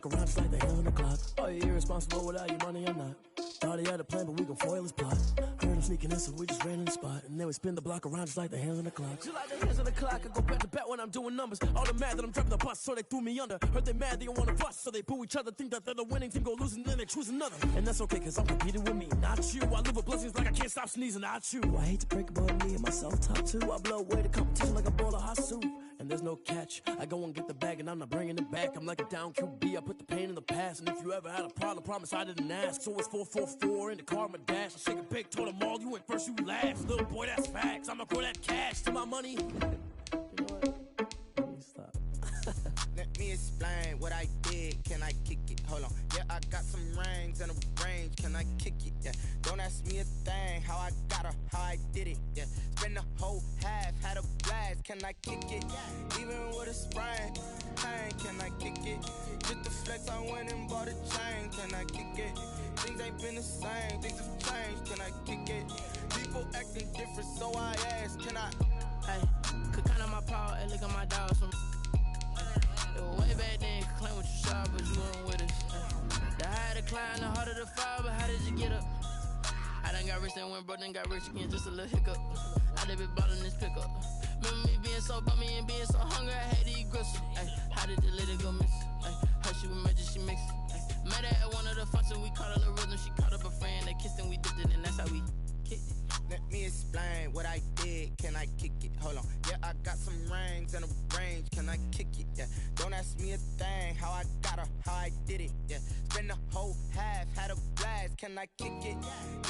Around just like the hand on the clock. Are you irresponsible without your money or not? Thought he had a plan, but we gon' foil his plot. Heard him sneaking in, so we just ran in the spot. And then we spin the block around just like the hands on the clock. Just like the hands on the clock, I go back to back when I'm doing numbers. All the mad that I'm driving the bus, so they threw me under. Heard they mad, they don't wanna bust, so they boo each other. Think that they're the winning team, go losing, then they choose another. And that's okay, cause I'm competing with me, not you. I live with blessings like I can't stop sneezing, not you. I hate to break it, but me and myself top two. I blow away the competition like a bowl of hot soup. And there's no catch. I go and get the bag and I'm not bringing it back. I'm like a down QB, I put the pain in the past. And if you ever had a problem, promise I didn't ask. So it's 4-4-4 in the car, my dash. I shake a big, told them all, you went first, you last. Little boy, that's facts. I'ma grow that cash to my money. You know what? Let me stop. Let me explain what I did. Can I kick it? Hold on. Yeah, I got some rings and a range. Can I kick it? Yeah. Don't ask me a thing. How I got her, how I did it. Yeah. Spend the whole half, had a blast. Can I kick it? Even with a sprain. Pain, can I kick it? Just the flex, I went and bought a chain. Can I kick it? Things ain't been the same. Things have changed. Can I kick it? People acting different, so I asked. Can I? Hey, could count on my power and look at my dogs from. It was way back then, could claim what you saw, but you weren't with us. The higher the climb, the harder the fall, but how did you get up? I done got rich, then went broke, then got rich again, just a little hiccup. I done been ballin' this pickup. Remember me being so bummy and being so hungry, I had to eat gristle. Ay, how did the lady go miss? Ay, her she was magic, she mixed. Met her at one of the functions, we caught her the rhythm, she caught up a friend, they kissed and we dipped it, and that's how we kicked it. Let me explain what I did. Can I kick it? Hold on. Yeah, I got some rings and a range. Can I kick it? Yeah. Don't ask me a thing. How I got her, how I did it. Yeah. Spend the whole half, had a blast. Can I kick it?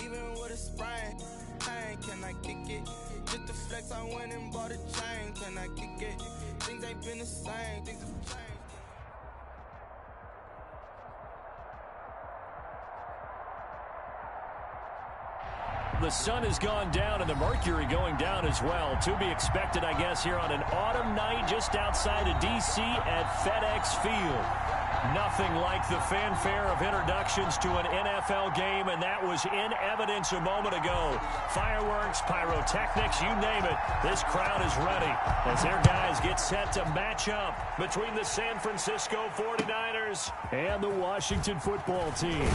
Even with a sprain. Pain, can I kick it? Just the flex, I went and bought a chain. Can I kick it? Things ain't been the same. Things have changed. The sun has gone down and the mercury going down as well. To be expected, I guess, here on an autumn night just outside of D.C. at FedEx Field. Nothing like the fanfare of introductions to an NFL game, and that was in evidence a moment ago. Fireworks, pyrotechnics, you name it. This crowd is ready as their guys get set to match up between the San Francisco 49ers and the Washington football team.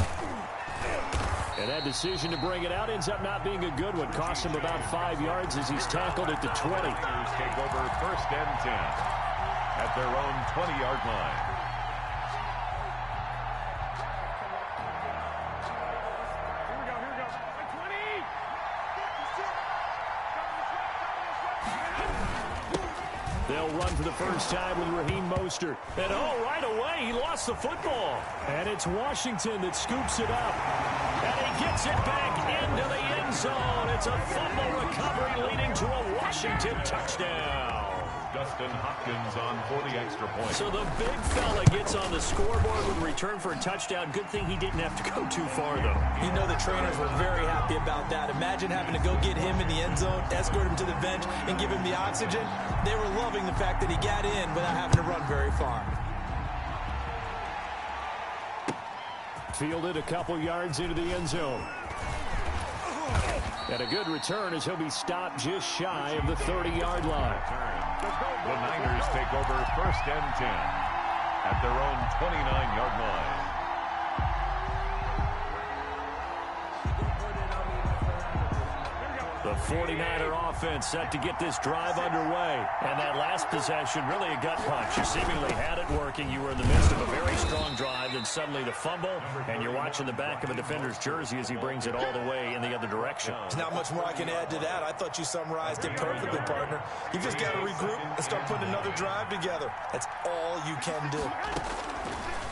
And that decision to bring it out ends up not being a good one. Cost him about 5 yards as he's tackled at the 20. Take over 1st and 10 at their own 20-yard line. They'll run for the first time with Raheem Mostert. And right away, he lost the football. And it's Washington that scoops it up. And he gets it back into the end zone. It's a fumble recovery leading to a Washington touchdown. Justin Hopkins on for the extra point. So the big fella gets on the scoreboard with a return for a touchdown. Good thing he didn't have to go too far, though. You know the trainers were very happy about that. Imagine having to go get him in the end zone, escort him to the bench, and give him the oxygen. They were loving the fact that he got in without having to run very far. Fielded a couple yards into the end zone. And a good return as he'll be stopped just shy of the 30-yard line. The Niners take over 1st and 10 at their own 29-yard line. The 49er offense set to get this drive underway. And that last possession, really a gut punch. You seemingly had it working. You were in the midst of a very strong drive, then suddenly the fumble, and you're watching the back of a defender's jersey as he brings it all the way in the other direction. There's not much more I can add to that. I thought you summarized it perfectly, partner. You just got to regroup and start putting another drive together. That's all you can do.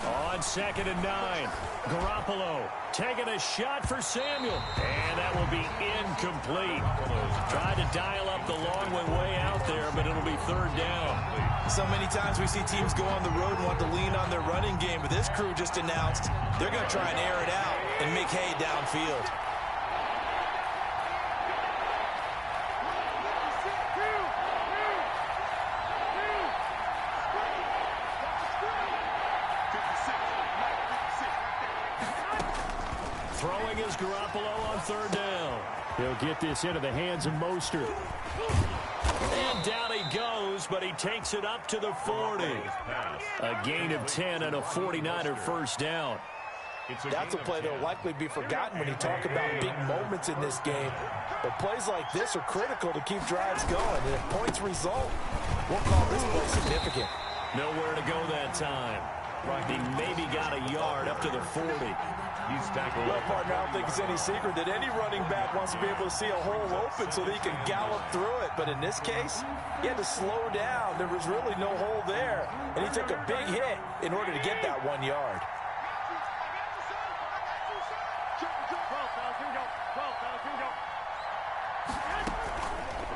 On 2nd and 9, Garoppolo taking a shot for Samuel, and that will be incomplete. Tried to dial up the long one way out there, but it'll be 3rd down. So many times we see teams go on the road and want to lean on their running game, but this crew just announced they're going to try and air it out and make hay downfield. Throwing is Garoppolo on 3rd down. He'll get this into the hands of Mostert. And down he goes, but he takes it up to the 40. A gain of 10 and a 49er first down. That's a play that will likely be forgotten when you talk about big moments in this game. But plays like this are critical to keep drives going. And if points result, we'll call this play significant. Nowhere to go that time. He maybe got a yard up to the 40. He's tackled. Well, partner, I don't think it's any secret that any running back wants to be able to see a hole open so that he can gallop through it. But in this case, he had to slow down. There was really no hole there. And he took a big hit in order to get that 1 yard.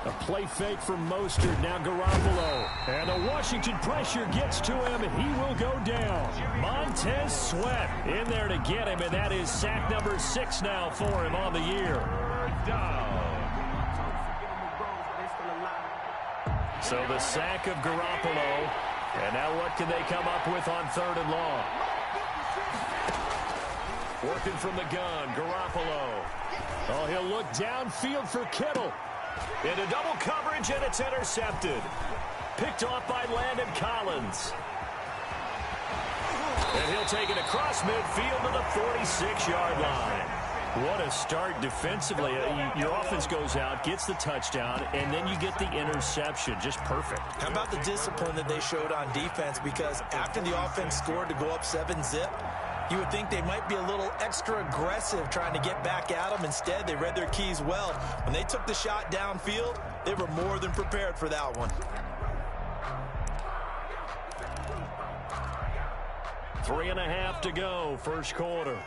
A play fake from Mostert, now Garoppolo. And the Washington pressure gets to him. He will go down. Montez Sweat in there to get him, and that is sack number 6 now for him on the year. So the sack of Garoppolo. And now what can they come up with on 3rd and long? Working from the gun, Garoppolo. Oh, he'll look downfield for Kittle. Into double coverage, and it's intercepted. Picked off by Landon Collins. And he'll take it across midfield to the 46-yard line. What a start defensively. Your offense goes out, gets the touchdown, and then you get the interception. Just perfect. How about the discipline that they showed on defense? Because after the offense scored to go up 7-zip, you would think they might be a little extra aggressive trying to get back at them. Instead, they read their keys well. When they took the shot downfield, they were more than prepared for that one. 3.5 to go, first quarter.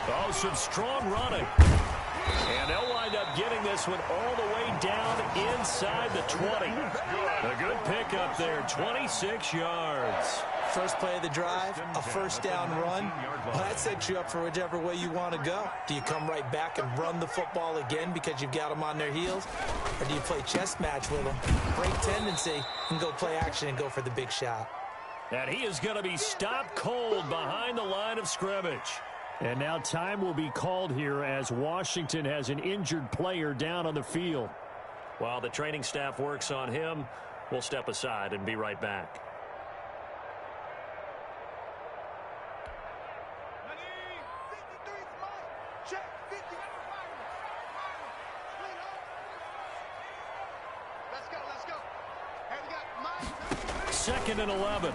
Oh, some strong running. And they'll wind up getting this one all the way down inside the 20. A good pickup there, 26 yards. First play of the drive, a first down run. Well, that sets you up for whichever way you want to go. Do you come right back and run the football again because you've got them on their heels? Or do you play chess match with them, break tendency, and go play action and go for the big shot? And he is going to be stopped cold behind the line of scrimmage. And now time will be called here as Washington has an injured player down on the field. While the training staff works on him, we'll step aside and be right back. Second and 11.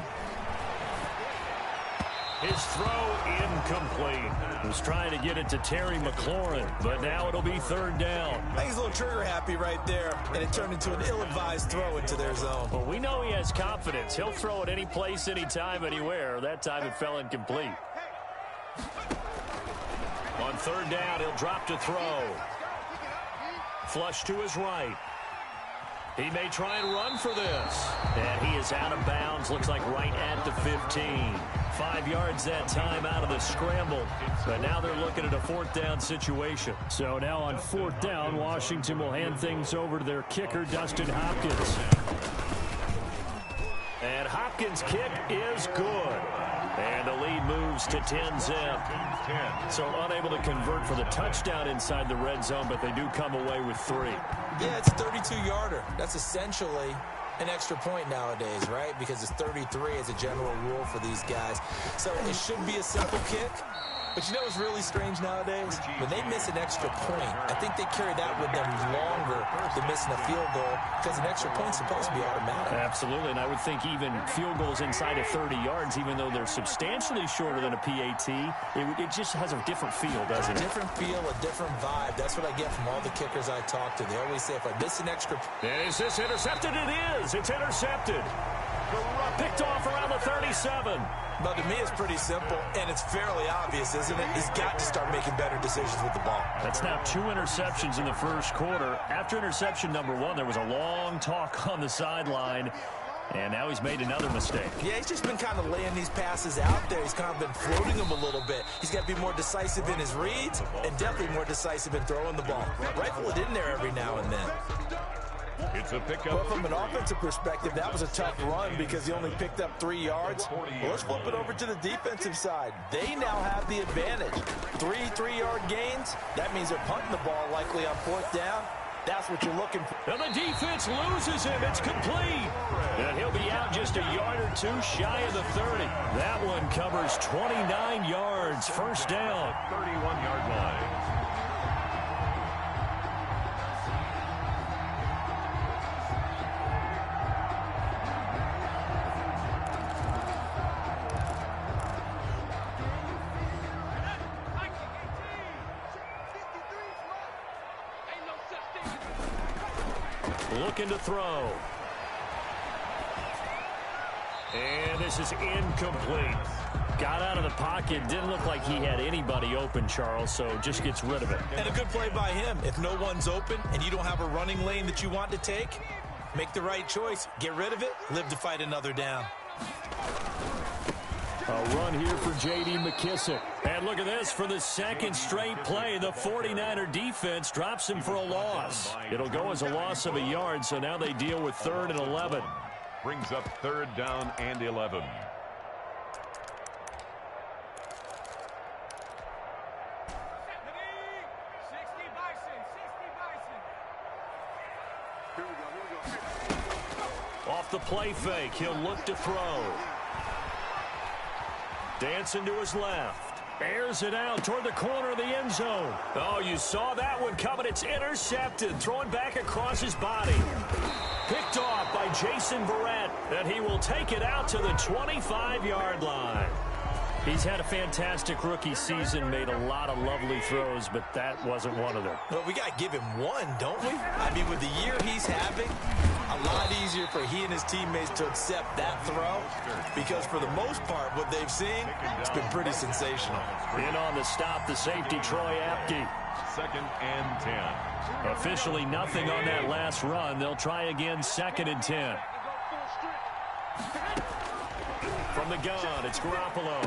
His throw incomplete. Was trying to get it to Terry McLaurin, but now it'll be 3rd down. I think he's a little trigger happy right there, and it turned into an ill-advised throw into their zone. Well, we know he has confidence. He'll throw it any place, anytime, anywhere. That time it fell incomplete. On 3rd down, he'll drop to throw. Flush to his right. He may try and run for this. And he is out of bounds. Looks like right at the 15. 5 yards that time out of the scramble. But now they're looking at a 4th down situation. So now on 4th down, Washington will hand things over to their kicker, Dustin Hopkins. And Hopkins' kick is good. And the lead moves to 10-zip. So unable to convert for the touchdown inside the red zone, but they do come away with 3. Yeah, it's a 32-yarder. That's essentially an extra point nowadays, right? Because it's 33 as a general rule for these guys. So it should be a simple kick. But you know what's really strange nowadays? When they miss an extra point, I think they carry that with them longer than missing a field goal because an extra point's supposed to be automatic. Absolutely, and I would think even field goals inside of 30 yards, even though they're substantially shorter than a PAT, it just has a different feel, doesn't it? A different feel, a different vibe. That's what I get from all the kickers I talk to. They always say if I miss an extra... Is this intercepted? It is. It's intercepted. Picked off around the 37. But to me, it's pretty simple, and it's fairly obvious, isn't it? He's got to start making better decisions with the ball. That's now 2 interceptions in the first quarter. After interception number 1, there was a long talk on the sideline, and now he's made another mistake. Yeah, he's just been kind of laying these passes out there. He's kind of been floating them a little bit. He's got to be more decisive in his reads and definitely more decisive in throwing the ball. Rifle it in there every now and then. It's a pickup. Well, from an offensive perspective, that was a tough run because he only picked up 3 yards. Well, let's flip it over to the defensive side. They now have the advantage. 3 3-yard gains. That means they're punting the ball likely on 4th down. That's what you're looking for. And the defense loses him. It's complete. And he'll be out just a yard or two shy of the 30. That one covers 29 yards. First down. 31-yard line. Looking to throw. And this is incomplete. Got out of the pocket. Didn't look like he had anybody open, Charles, so just gets rid of it. And a good play by him. If no one's open and you don't have a running lane that you want to take, make the right choice. Get rid of it. Live to fight another down. A run here for J.D. McKissick. And look at this. For the second straight play, the 49er defense drops him for a loss. It'll go as a loss of a yard, so now they deal with 3rd and 11. Brings up 3rd down and 11. Off the play fake, he'll look to throw. Dancing to his left. Airs it out toward the corner of the end zone. Oh, you saw that one coming. It's intercepted. Throwing back across his body. Picked off by Jason Verrett. And he will take it out to the 25-yard line. He's had a fantastic rookie season, made a lot of lovely throws, but that wasn't one of them. Well, we got to give him one, don't we? I mean, with the year he's having, a lot easier for he and his teammates to accept that throw because for the most part, what they've seen, it's been pretty sensational. In on the stop, the safety, Troy Apke. 2nd and 10. Officially nothing on that last run. They'll try again, 2nd and 10. From the gun, it's Garoppolo.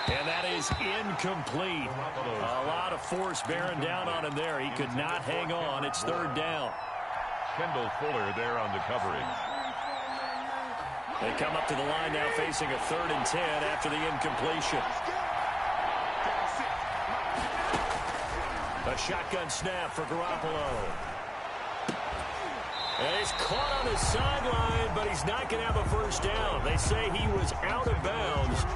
And that is incomplete. A lot of force bearing down on him there. He could not hang on. It's 3rd down. Kendall Fuller there on the coverage. They come up to the line now facing a 3rd and 10 after the incompletion. A shotgun snap for Garoppolo. And he's caught on the sideline, but he's not going to have a first down. They say he was out of bounds.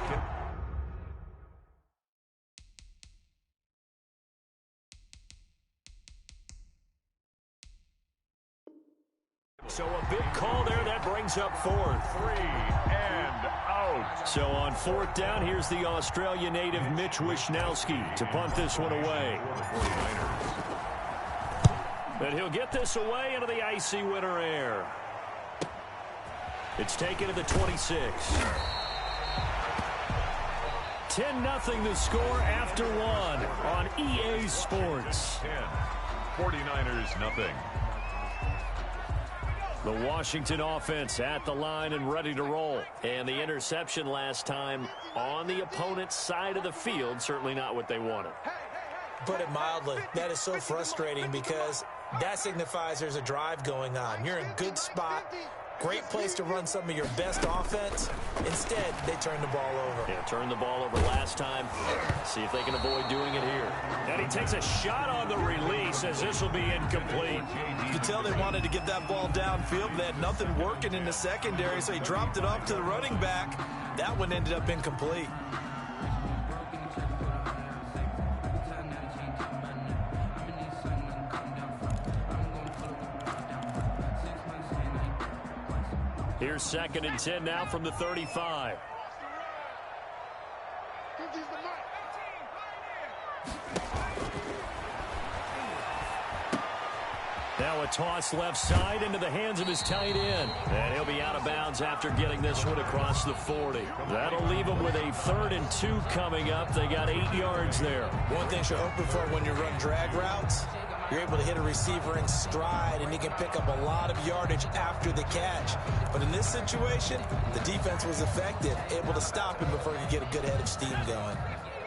So a big call there. That brings up 4th. 3 and out. So on 4th down, here's the Australia native Mitch Wishnowski to punt this one away. But he'll get this away into the icy winter air. It's taken to the 26. 10-0 the score after 1 on EA Sports. 10. 49ers nothing. The Washington offense at the line and ready to roll. And the interception last time on the opponent's side of the field, certainly not what they wanted. Put it mildly, that is so frustrating because that signifies there's a drive going on. You're in a good spot, great place to run some of your best offense. Instead, they turn the ball over. Yeah, turned the ball over last time. See if they can avoid doing it here. And he takes a shot on the release as this will be incomplete. You can tell they wanted to get that ball downfield, but they had nothing working in the secondary, so he dropped it off to the running back. That one ended up incomplete. Here's 2nd and 10 now from the 35. Now a toss left side into the hands of his tight end. And he'll be out of bounds after getting this one across the 40. That'll leave him with a 3rd and 2 coming up. They got 8 yards there. One thing you're hoping for when you run drag routes, you're able to hit a receiver in stride, and he can pick up a lot of yardage after the catch. But in this situation, the defense was effective, able to stop him before he could get a good head of steam going.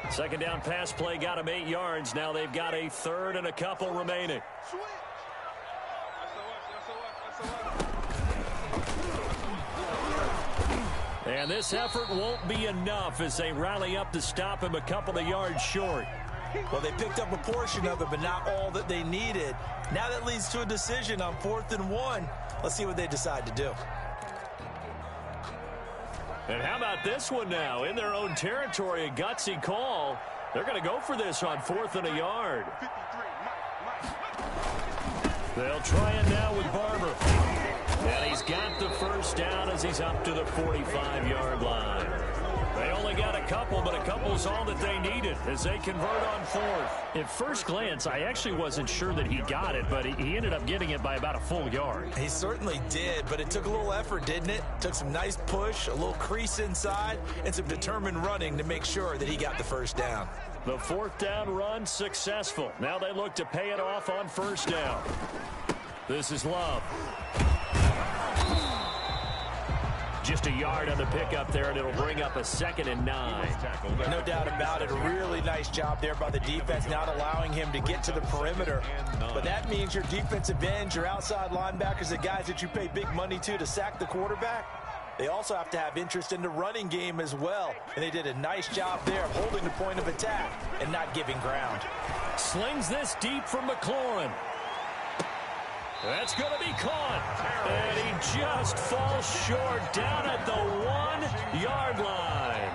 2nd down pass play got him 8 yards. Now they've got a 3rd and a couple remaining. And this effort won't be enough as they rally up to stop him a couple of yards short. Well, they picked up a portion of it, but not all that they needed. Now that leads to a decision on 4th and 1. Let's see what they decide to do. And how about this one now? In their own territory, a gutsy call. They're going to go for this on 4th and a yard. They'll try it now with Barber. And he's got the first down as he's up to the 45-yard line. They only got a couple, but a couple's all that they needed as they convert on 4th. At first glance, I actually wasn't sure that he got it, but he ended up getting it by about a full yard. He certainly did, but it took a little effort, didn't it? Took some nice push, a little crease inside, and some determined running to make sure that he got the first down. The 4th down run successful. Now they look to pay it off on 1st down. This is Love. Just a yard on the pickup there, and it'll bring up a 2nd and 9. No doubt about it. A really nice job there by the defense, not allowing him to get to the perimeter. But that means your defensive ends, your outside linebackers, the guys that you pay big money to sack the quarterback, they also have to have interest in the running game as well. And they did a nice job there of holding the point of attack and not giving ground. Slings this deep from McLaurin. That's going to be caught. And he just falls short down at the 1-yard line.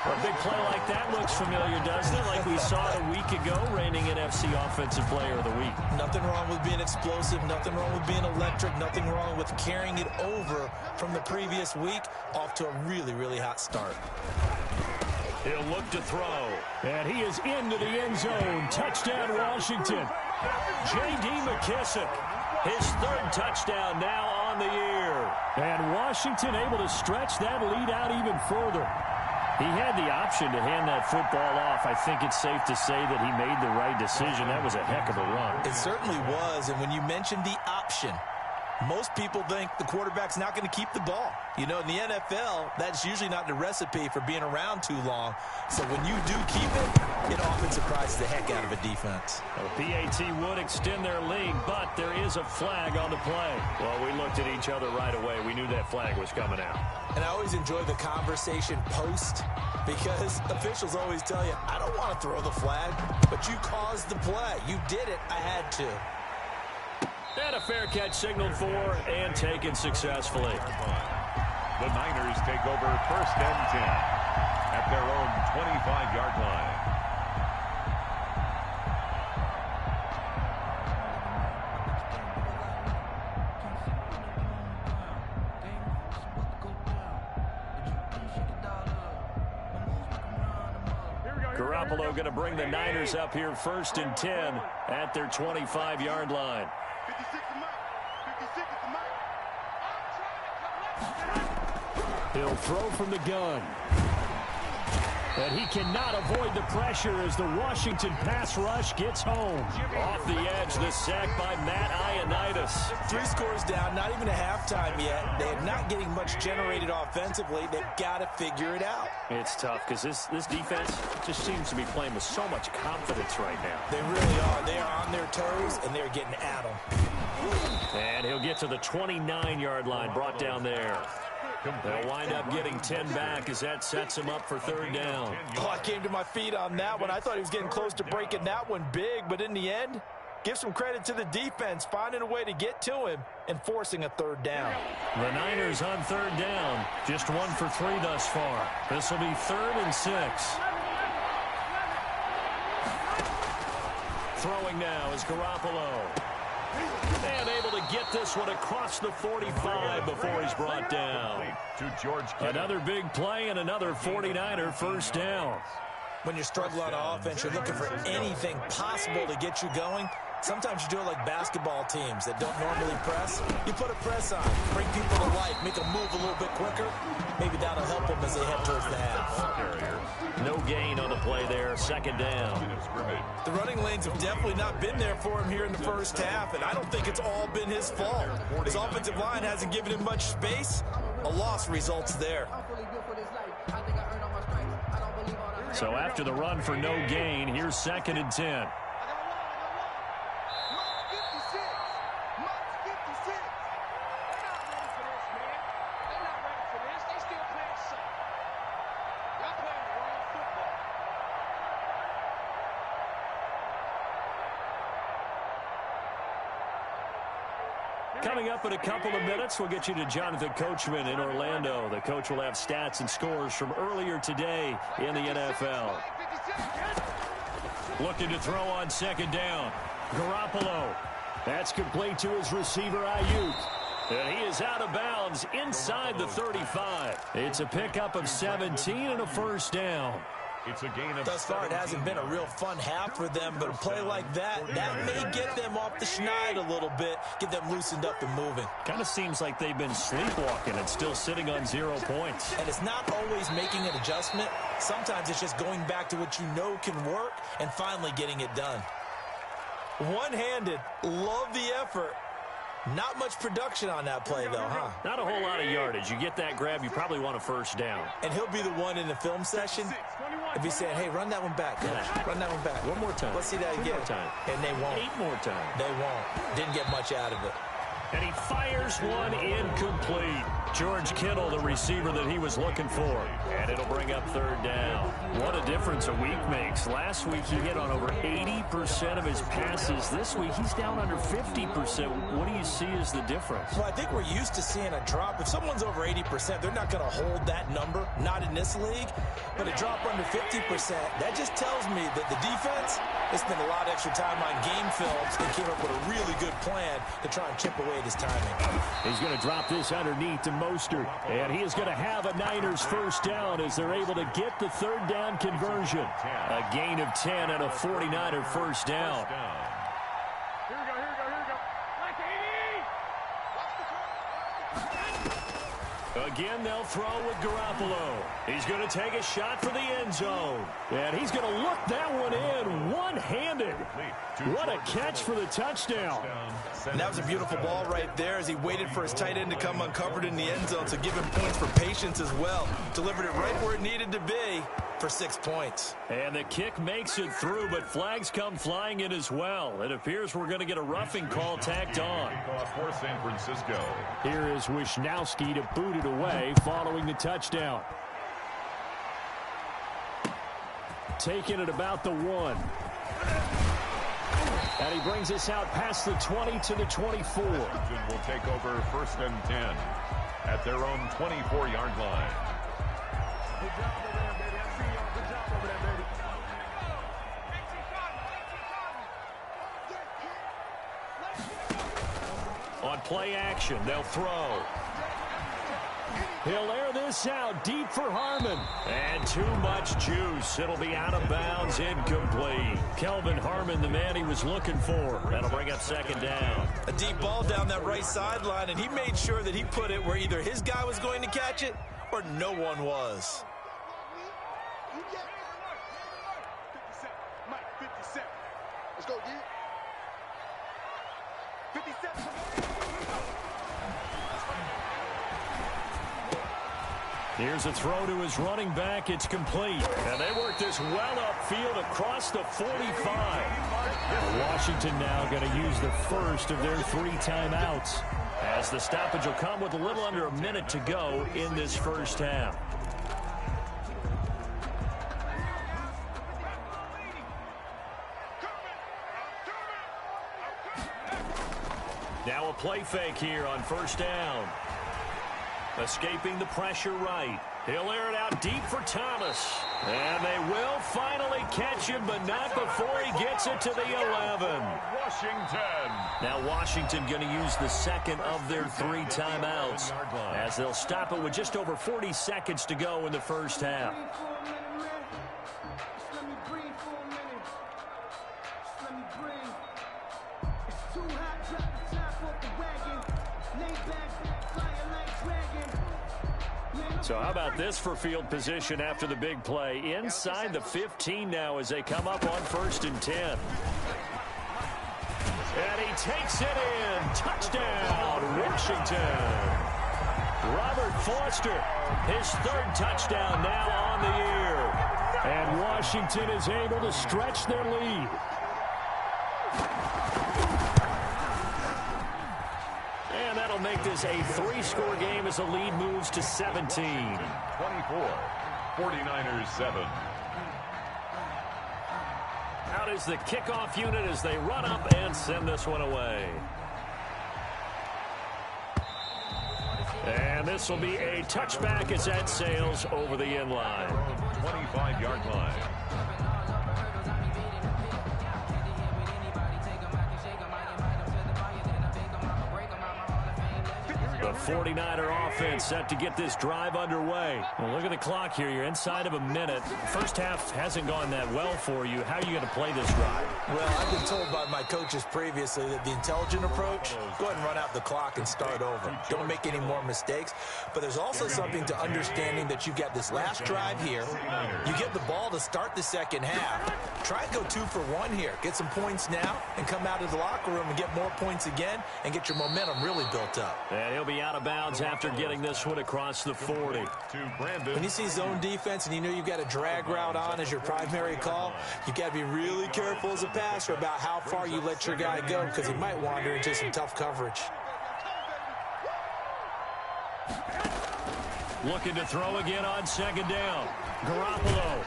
A big play like that looks familiar, doesn't it? Like we saw it a week ago, reigning NFC Offensive Player of the Week. Nothing wrong with being explosive. Nothing wrong with being electric. Nothing wrong with carrying it over from the previous week. Off to a really, really hot start. He'll look to throw. And he is into the end zone. Touchdown, Washington. J.D. McKissick, his 3rd touchdown now on the year. And Washington able to stretch that lead out even further. He had the option to hand that football off. I think it's safe to say that he made the right decision. That was a heck of a run. It certainly was. And when you mentioned the option, most people think the quarterback's not going to keep the ball. You know, in the NFL, that's usually not the recipe for being around too long. So when you do keep it often surprises the heck out of a defense. Well, PAT would extend their lead, but there is a flag on the play. Well, we looked at each other right away. We knew that flag was coming out. And I always enjoy the conversation post because officials always tell you, I don't want to throw the flag, but you caused the play. You did it. I had to. And a fair catch signaled for and taken successfully. The Niners take over 1st and 10 at their own 25-yard line. Garoppolo going to bring the Niners up here 1st and 10 at their 25-yard line. He'll throw from the gun. And he cannot avoid the pressure as the Washington pass rush gets home. Off the edge, the sack by Matt Ioannidis. 3 scores down, not even a halftime yet. They are not getting much generated offensively. They've got to figure it out. It's tough because this defense just seems to be playing with so much confidence right now. They really are. They are on their toes, and they're getting at them. And he'll get to the 29-yard line, brought down there. They'll wind up getting 10 back as that sets him up for 3rd down. Oh, I came to my feet on that one. I thought he was getting close to breaking that one big, but in the end, give some credit to the defense, finding a way to get to him and forcing a 3rd down. The Niners on 3rd down, just 1 for 3 thus far. This will be 3rd and 6. Throwing now is Garoppolo. And able to get this one across the 45 before he's brought down. Another big play and another 49er 1st down. When you struggle on offense, you're looking for anything possible to get you going. Sometimes you do it like basketball teams that don't normally press. You put a press on, bring people to life, make them move a little bit quicker. Maybe that'll help them as they head towards the half. No gain on the play there, 2nd down. The running lanes have definitely not been there for him here in the first half, and I don't think it's all been his fault. His offensive line hasn't given him much space. A loss results there. So after the run for no gain, here's 2nd and 10. Coming up in a couple of minutes, we'll get you to Jonathan Coachman in Orlando. The coach will have stats and scores from earlier today in the NFL. Looking to throw on second down. Garoppolo. That's complete to his receiver, Ayuk. And he is out of bounds inside the 35. It's a pickup of 17 and a first down. It's a gain of Thus far, it hasn't been a real fun half for them, but a play like that may get them off the schneid a little bit, get them loosened up and moving. Kind of seems like they've been sleepwalking and still sitting on 0 points. And it's not always making an adjustment. Sometimes it's just going back to what you know can work and finally getting it done. One-handed, love the effort. Not much production on that play, though, huh? Not a whole lot of yardage. You get that grab, you probably want a first down. And he'll be the one in the film session if he's saying, hey, run that one back, coach. Run that one back. One more time. Let's see that again. One more time. And they won't. 8 more times. They won't. Didn't get much out of it. And he fires one incomplete. George Kittle, the receiver that he was looking for. And it'll bring up third down. What a difference a week makes. Last week he hit on over 80% of his passes. This week he's down under 50%. What do you see as the difference? Well, I think we're used to seeing a drop. If someone's over 80%, they're not going to hold that number. Not in this league. But a drop under 50%, that just tells me that the defense has spent a lot of extra time on game films and came up with a really good plan to try and chip away at his timing. He's going to drop this underneath to Mostert. And he is going to have a Niners first down as they're able to get the third down conversion. A gain of 10 and a 49er first down. Here we go. Again, they'll throw with Garoppolo. He's going to take a shot for the end zone. And he's going to look that one in one-handed. What a catch for the touchdown. And that was a beautiful ball right there as he waited for his tight end to come uncovered in the end zone, so give him points for patience as well. Delivered it right where it needed to be for 6 points. And the kick makes it through, but flags come flying in as well. It appears we're going to get a roughing call tacked on. For San Francisco. Here is Wisnowski to boot it away following the touchdown. Taking it about the 1. And he brings us out past the 20 to the 24. Will take over first and 10 at their own 24-yard line. Good job over there, baby. I see y'all. Good job over there, baby. On play action, they'll throw. He'll air this out deep for Harmon. And too much juice. It'll be out of bounds, incomplete. Kelvin Harmon, the man he was looking for. That'll bring up second down. A deep ball down that right sideline, and he made sure that he put it where either his guy was going to catch it or no one was. 57. Mike, 57. Let's go, D. 57. Here's a throw to his running back. It's complete. And they work this well upfield across the 45. Washington now going to use the first of their 3 timeouts, as the stoppage will come with a little under a minute to go in this first half. Now a play fake here on first down. Escaping the pressure right. He'll air it out deep for Thomas. And they will finally catch him, but not before he gets it to the 11. Washington. Now Washington going to use the second of their 3 timeouts, as they'll stop it with just over 40 seconds to go in the first half. So how about this for field position after the big play? Inside the 15 now as they come up on first and 10. And he takes it in. Touchdown, Washington. Robert Foster, his 3rd touchdown now on the year. And Washington is able to stretch their lead. And that'll make this a 3-score game as the lead moves to 17. 24. 49ers 7. Out is the kickoff unit as they run up and send this one away. And this will be a touchback as that sails over the end line. 25-yard line. The 49er offense set to get this drive underway. Well, look at the clock here. You're inside of a minute. First half hasn't gone that well for you. How are you going to play this drive? Well, I've been told by my coaches previously that the intelligent approach, go ahead and run out the clock and start over. Don't make any more mistakes. But there's also something to understanding that you've got this last drive here. You get the ball to start the second half. Try and go 2 for 1 here. Get some points now and come out of the locker room and get more points again and get your momentum really built up. And he'll be out of bounds after getting this one across the 40. When you see zone defense and you know you've got a drag route on as your primary call, you've got to be really careful as a passer about how far you let your guy go because he might wander into some tough coverage. Looking to throw again on second down. Garoppolo.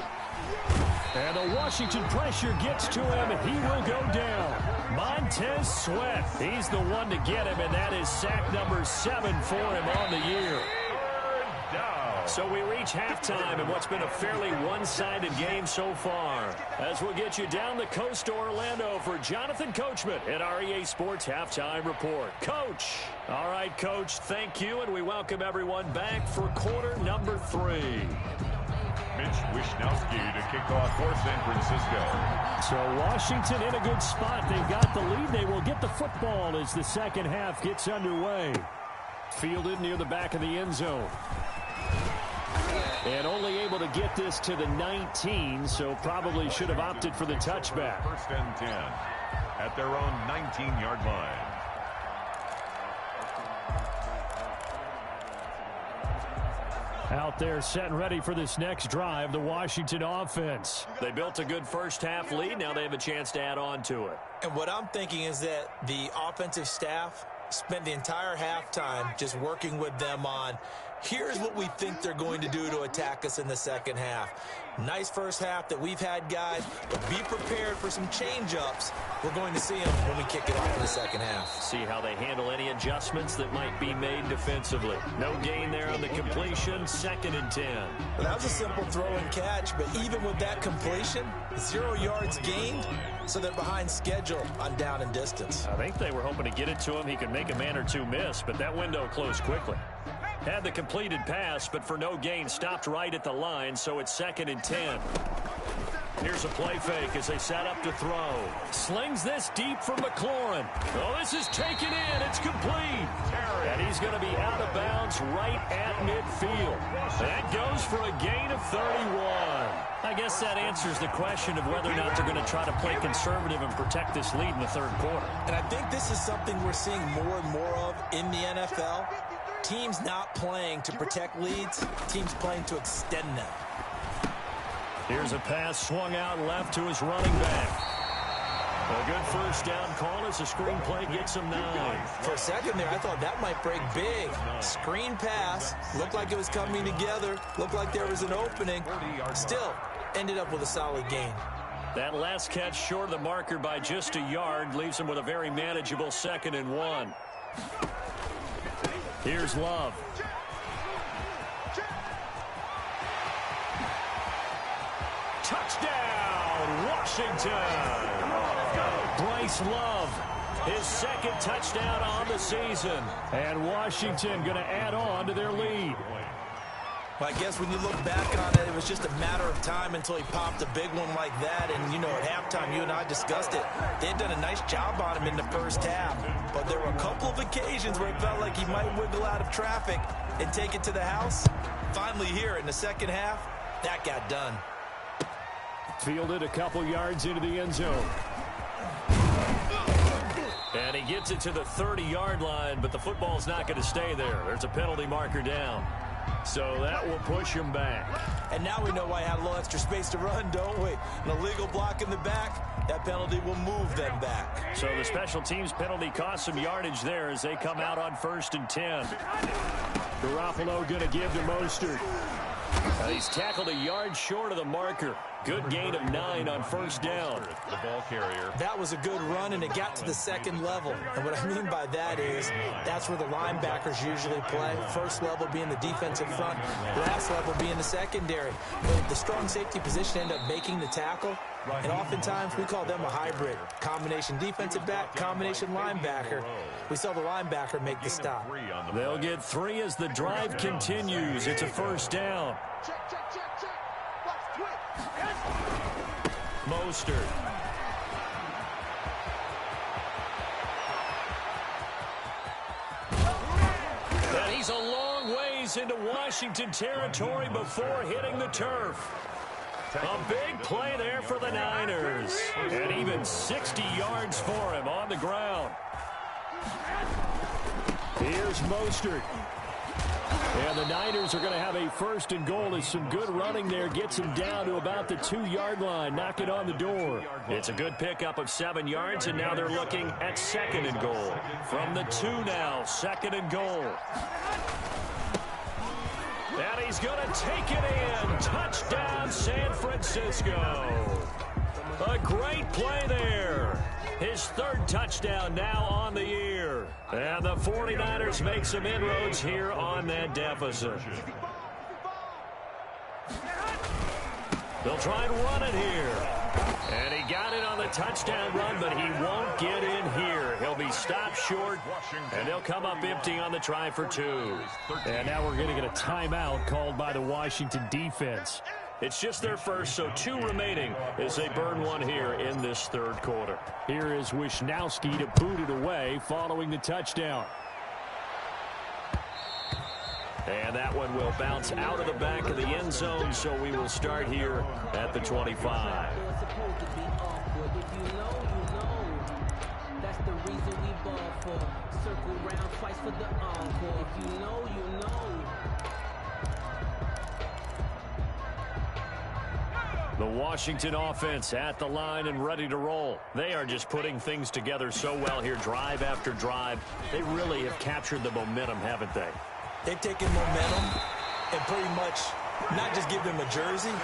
And the Washington pressure gets to him, and he will go down. Montez Sweat, he's the one to get him, and that is sack number 7 for him on the year. So we reach halftime in what's been a fairly one-sided game so far. As we'll get you down the coast to Orlando for Jonathan Coachman at our EA Sports Halftime Report. Coach. All right, Coach, thank you, and we welcome everyone back for quarter number 3. Mitch Wishnowsky to kick off for San Francisco. So Washington in a good spot. They've got the lead. They will get the football as the second half gets underway. Fielded near the back of the end zone. And only able to get this to the 19, so probably should have opted for the touchback. 1st and 10 at their own 19-yard line. Out there set and ready for this next drive, the Washington offense. They built a good first half lead. Now they have a chance to add on to it. And what I'm thinking is that the offensive staff spent the entire halftime just working with them on, here's what we think they're going to do to attack us in the second half. Nice first half that we've had, guys, but be prepared for some change-ups. We're going to see them when we kick it off in the second half. See how they handle any adjustments that might be made defensively. No gain there on the completion, 2nd and 10. Well, that was a simple throw and catch, but even with that completion, 0 yards gained, so they're behind schedule on down and distance. I think they were hoping to get it to him. He could make a man or two miss, but that window closed quickly. Had the completed pass, but for no gain, stopped right at the line, so it's 2nd and 10. Here's a play fake as they set up to throw. Slings this deep for McLaurin. Oh, this is taken in. It's complete. And he's going to be out of bounds right at midfield. That goes for a gain of 31. I guess that answers the question of whether or not they're going to try to play conservative and protect this lead in the third quarter. And I think this is something we're seeing more and more of in the NFL. Teams not playing to protect leads, teams playing to extend them. Here's a pass swung out left to his running back. A good first down call as the screen play gets him 9. For a second there, I thought that might break big. Screen pass, looked like it was coming together, looked like there was an opening. Still, ended up with a solid gain. That last catch short of the marker by just a yard leaves him with a very manageable 2nd and 1. Here's Love. Touchdown, Washington. Bryce Love, his 2nd touchdown on the season. And Washington going to add on to their lead. Well, I guess when you look back on it, it was just a matter of time until he popped a big one like that. And, you know, at halftime, you and I discussed it. They had done a nice job on him in the first half. But there were a couple of occasions where it felt like he might wiggle out of traffic and take it to the house. Finally here in the second half, that got done. Fielded a couple yards into the end zone. And he gets it to the 30-yard line, but the football's not going to stay there. There's a penalty marker down. So that will push him back. And now we know why I had a little extra space to run, don't we? An illegal block in the back, that penalty will move them back. So the special teams penalty cost some yardage there as they come out on 1st and 10. Garoppolo going to give to Mostert. He's tackled a yard short of the marker. Good gain of 9 on first down. The ball carrier. That was a good run, and it got to the second level. And what I mean by that is that's where the linebackers usually play. First level being the defensive front, last level being the secondary. But the strong safety position ended up making the tackle, and oftentimes we call them a hybrid. Combination defensive back, combination linebacker. We saw the linebacker make the stop. They'll get 3 as the drive continues. It's a first down. Check, check, check, check. Watch, twitch. Mostert. And he's a long ways into Washington territory before hitting the turf. A big play there for the Niners. And even 60 yards for him on the ground. Here's Mostert. And the Niners are going to have a first and goal as some good running there gets him down to about the 2-yard line. Knock it on the door. It's a good pickup of 7 yards, and now they're looking at second and goal. From the 2 now, second and goal. And he's going to take it in. Touchdown, San Francisco. A great play there. His 3rd touchdown now on the year. And the 49ers make some inroads here on that deficit. They'll try and run it here. And he got it on the touchdown run, but he won't get in here. He'll be stopped short, and they'll come up empty on the try for 2. And now we're going to get a timeout called by the Washington defense. It's just their first, so 2 remaining as they burn one here in this 3rd quarter. Here is Wisnowski to boot it away following the touchdown. And that one will bounce out of the back of the end zone, so we will start here at the 25. That's the reason we ball for. Circle round twice for the encore. If you know, you know. The Washington offense at the line and ready to roll. They are just putting things together so well here, drive after drive. They really have captured the momentum, haven't they? They've taken momentum and pretty much not just give them a jersey,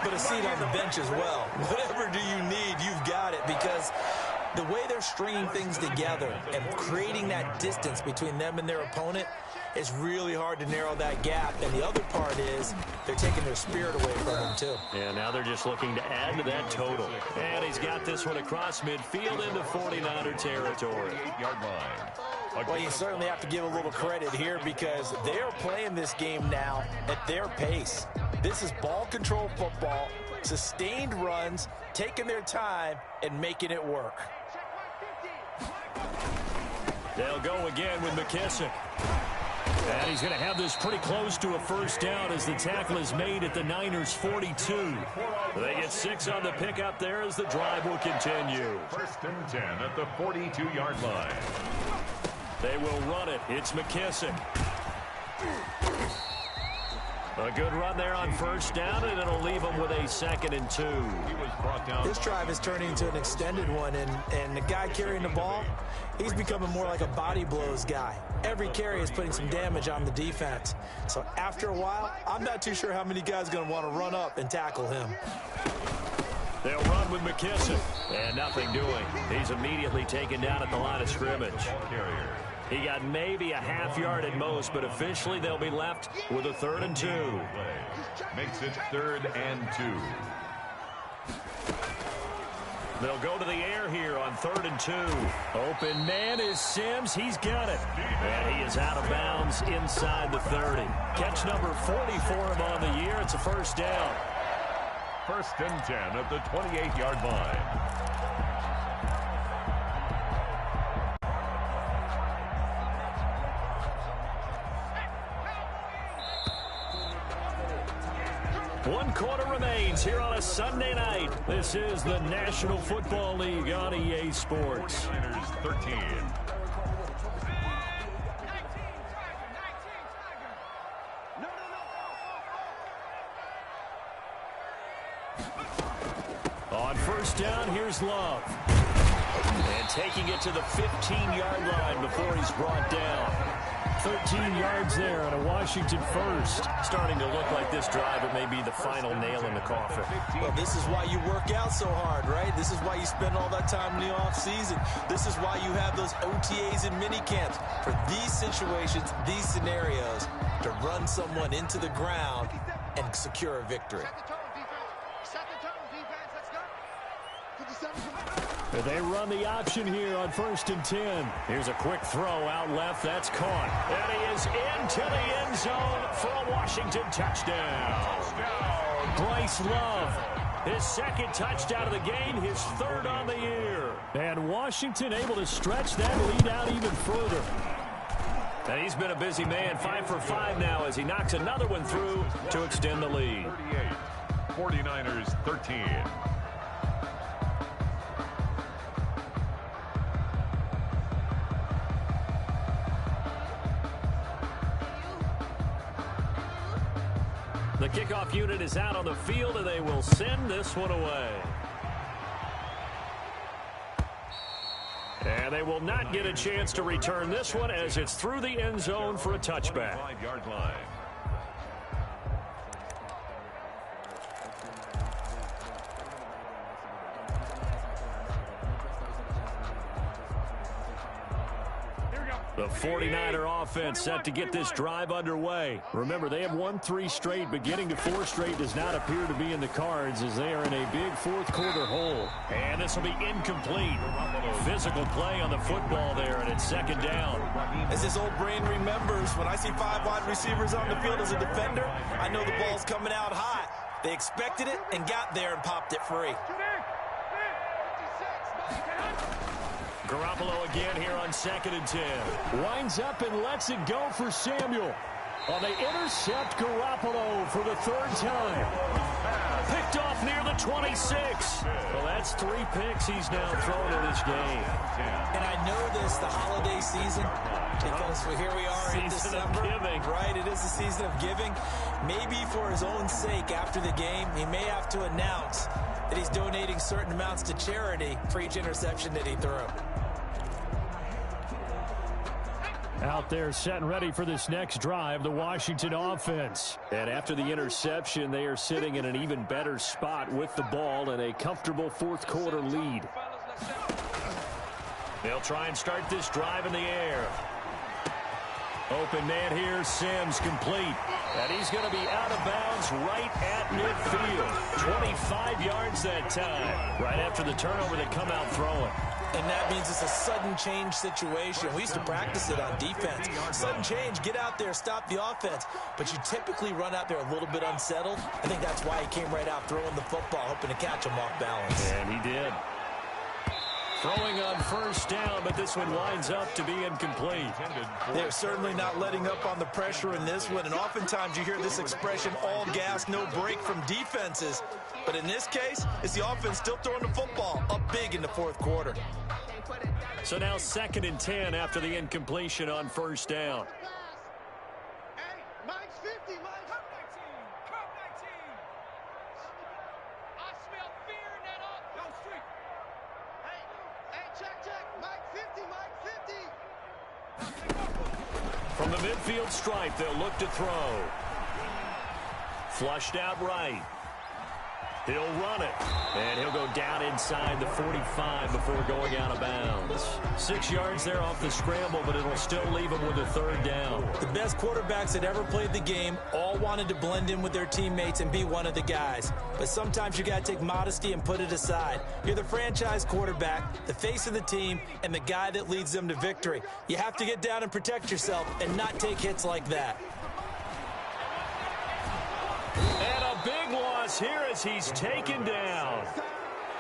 but a seat on the bench as well. Whatever do you need, you've got it, because the way they're stringing things together and creating that distance between them and their opponent, it's really hard to narrow that gap. And the other part is they're taking their spirit away from them, too. And now they're just looking to add to that total. And he's got this one across midfield into 49er territory. 8-yard line. Well, you certainly have to give a little credit here because they're playing this game now at their pace. This is ball control football, sustained runs, taking their time, and making it work. They'll go again with McKissick. And he's going to have this pretty close to a first down as the tackle is made at the Niners' 42. They get 6 on the pickup there as the drive will continue. 1st and 10 at the 42-yard line. They will run it. It's McKissick. A good run there on first down, and it'll leave them with a 2nd and 2. He was brought down. This drive is turning into an extended one, and the guy carrying the ball, he's becoming more like a body blows guy. Every carry is putting some damage on the defense. So after a while, I'm not too sure how many guys are going to want to run up and tackle him. They'll run with McKissick, and nothing doing. He's immediately taken down at the line of scrimmage. He got maybe a half yard at most, but officially they'll be left with a 3rd and 2. Makes it 3rd and 2. They'll go to the air here on 3rd and 2. Open man is Sims. He's got it. And he is out of bounds inside the 30. Catch number 40 for him on the year. It's a first down. 1st and 10 at the 28-yard line. One quarter remains here on a Sunday night. This is the National Football League on EA Sports. Niners 13. On first down, here's Love. And taking it to the 15-yard line before he's brought down. 13 yards there and a Washington first. Starting to look like this drive, it may be the final nail in the coffin. Well, this is why you work out so hard, right? This is why you spend all that time in the offseason. This is why you have those OTAs and mini camps. For these situations, these scenarios, to run someone into the ground and secure a victory. They run the option here on 1st and 10. Here's a quick throw out left. That's caught. And he is into the end zone for a Washington touchdown. Bryce Love, his second touchdown of the game, his third on the year. And Washington able to stretch that lead out even further. And he's been a busy man, 5 for 5 now as he knocks another one through to extend the lead. 38, 49ers 13. The kickoff unit is out on the field, and they will send this one away. And they will not get a chance to return this one as it's through the end zone for a touchback. 5-yard line. The 49er offense set to get this drive underway. Remember, they have won 3 straight, but getting to 4 straight does not appear to be in the cards as they are in a big fourth-quarter hole. And this will be incomplete. Physical play on the football there, and it's second down. As this old brain remembers, when I see 5 wide receivers on the field as a defender, I know the ball's coming out high. They expected it and got there and popped it free. Garoppolo again here on 2nd and 10. Winds up and lets it go for Samuel. Well, they intercept Garoppolo for the 3rd time. Picked off near the 26. Well, that's 3 picks he's now thrown in this game. And I know this, the holiday season, because here we are in December. Right, it is the season of giving. Maybe for his own sake after the game, he may have to announce that he's donating certain amounts to charity for each interception that he threw. Out there set and ready for this next drive, the Washington offense. And after the interception, they are sitting in an even better spot with the ball and a comfortable fourth-quarter lead. They'll try and start this drive in the air. Open man here, Sims complete. And he's going to be out of bounds right at midfield. 25 yards that time. Right after the turnover, they come out throwing. And that means it's a sudden change situation. We used to practice it on defense. Sudden change, get out there, stop the offense. But you typically run out there a little bit unsettled. I think that's why he came right out throwing the football, hoping to catch him off balance. And he did. Throwing on 1st down, but this one winds up to be incomplete. They're certainly not letting up on the pressure in this one, and oftentimes you hear this expression, all gas, no break from defenses. But in this case, it's the offense still throwing the football up big in the 4th quarter. So now 2nd and 10 after the incompletion on 1st down. Hey, Mike's 50, Mike. Come 19. I smell fear in that up. Go street. Hey, check. Mike 50. From the midfield stripe, they'll look to throw. Flushed out right. He'll run it, and he'll go down inside the 45 before going out of bounds. 6 yards there off the scramble, but it'll still leave him with a 3rd down. The best quarterbacks that ever played the game all wanted to blend in with their teammates and be one of the guys. But sometimes you got to take modesty and put it aside. You're the franchise quarterback, the face of the team, and the guy that leads them to victory. You have to get down and protect yourself and not take hits like that. And a big loss here as he's taken down.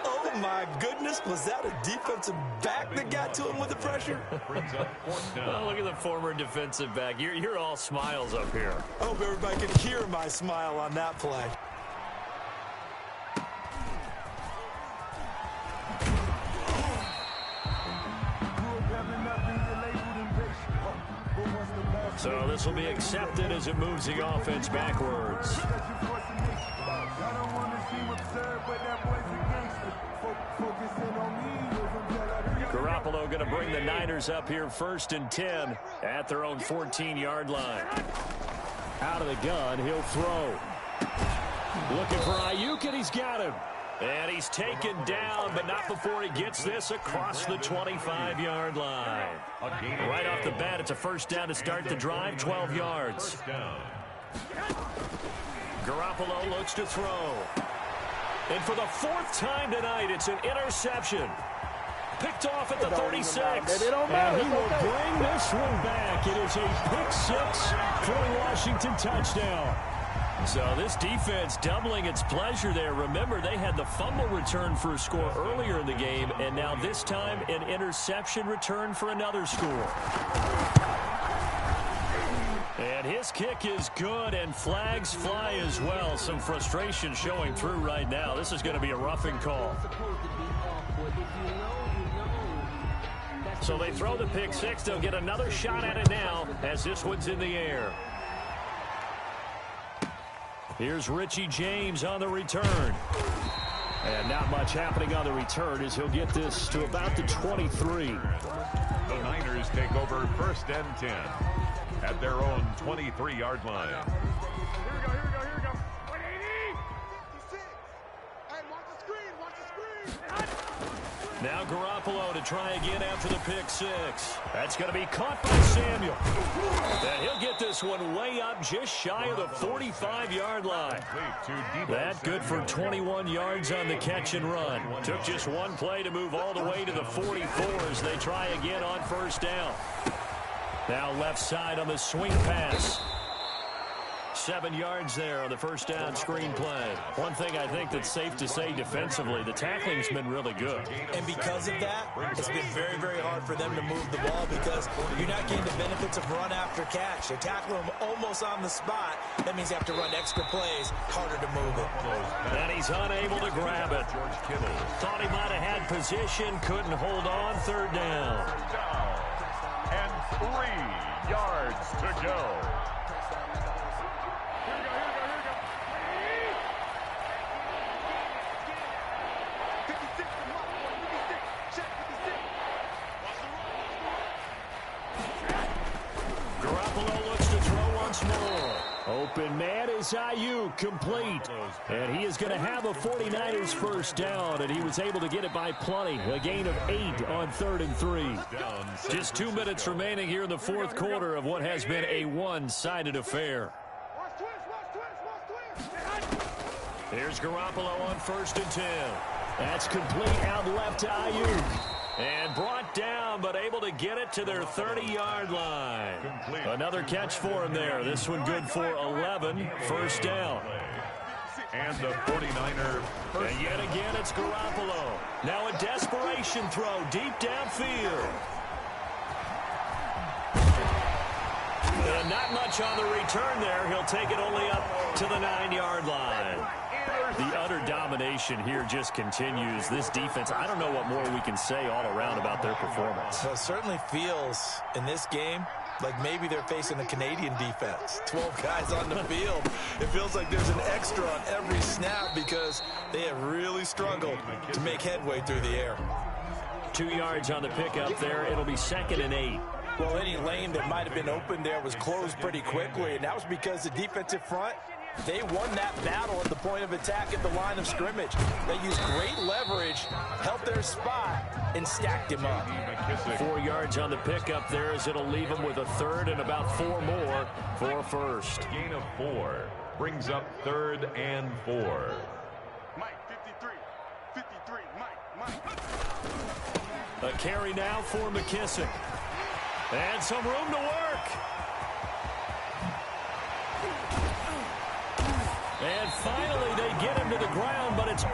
Oh, my goodness. Was that a defensive back that got to him with the pressure? Oh, look at the former defensive back. You're all smiles up here. I hope everybody can hear my smile on that play. So this will be accepted as it moves the offense backwards. Garoppolo going to bring the Niners up here 1st and 10 at their own 14-yard line. Out of the gun, he'll throw. Looking for Ayuk, and he's got him. And he's taken down, but not before he gets this across the 25-yard line. Right off the bat, it's a first down to start the drive, 12 yards. Garoppolo looks to throw. And for the 4th time tonight, it's an interception. Picked off at the 36. And he will bring this one back. It is a pick 6 for a Washington touchdown. So this defense doubling its pleasure there. Remember, they had the fumble return for a score earlier in the game, and now this time an interception return for another score. And his kick is good, and flags fly as well. Some frustration showing through right now. This is going to be a roughing call. So they throw the pick 6. They'll get another shot at it now as this one's in the air. Here's Richie James on the return. And not much happening on the return as he'll get this to about the 23. The Niners take over 1st and 10 at their own 23-yard line. Here we go. 180. 56. Hey, watch the screen. Now Garoppolo to try again after the pick 6. That's going to be caught by Samuel. And he'll get this one way up just shy of the 45-yard line. That good for 21 yards on the catch and run. Took just one play to move all the way to the 44 as they try again on 1st down. Now left side on the swing pass. 7 yards there on the 1st down screen play. One thing I think that's safe to say defensively, the tackling's been really good. And because of that, it's been very, very hard for them to move the ball because you're not getting the benefits of run after catch. They tackle them almost on the spot. That means you have to run extra plays, harder to move it. And he's unable to grab it. Thought he might have had position, couldn't hold on. 3rd down. And 3 yards to go. Garoppolo looks to throw once more. Open man is Ayuk, complete. And he is going to have a 49ers 1st down, and he was able to get it by plenty. A gain of 8 on 3rd and 3. Just 2 minutes remaining here in the 4th quarter of what has been a one-sided affair. Here's Garoppolo on 1st and 10. That's complete out left to Ayuk. And brought down, but able to get it to their 30-yard line. Another catch for him there. This one good for 11. 1st down. And the 49er. And yet again, it's Garoppolo. Now a desperation throw deep downfield. And not much on the return there. He'll take it only up to the 9-yard line. The utter domination here just continues. This defense, I don't know what more we can say all around about their performance. Well, it certainly feels in this game like maybe they're facing a Canadian defense. 12 guys on the field. It feels like there's an extra on every snap because they have really struggled to make headway through the air. 2 yards on the pickup there. It'll be 2nd and 8. Well, any lane that might have been open there was closed pretty quickly, and that was because the defensive front, they won that battle at the point of attack at the line of scrimmage. They used great leverage, held their spot, and stacked him up. 4 yards on the pickup there as it'll leave him with a 3rd and about 4 more for a 1st. Gain of 4 brings up 3rd and 4. Mike, 53. 53, Mike. A carry now for McKissick. And some room to work. And finally, they get him to the ground, but it's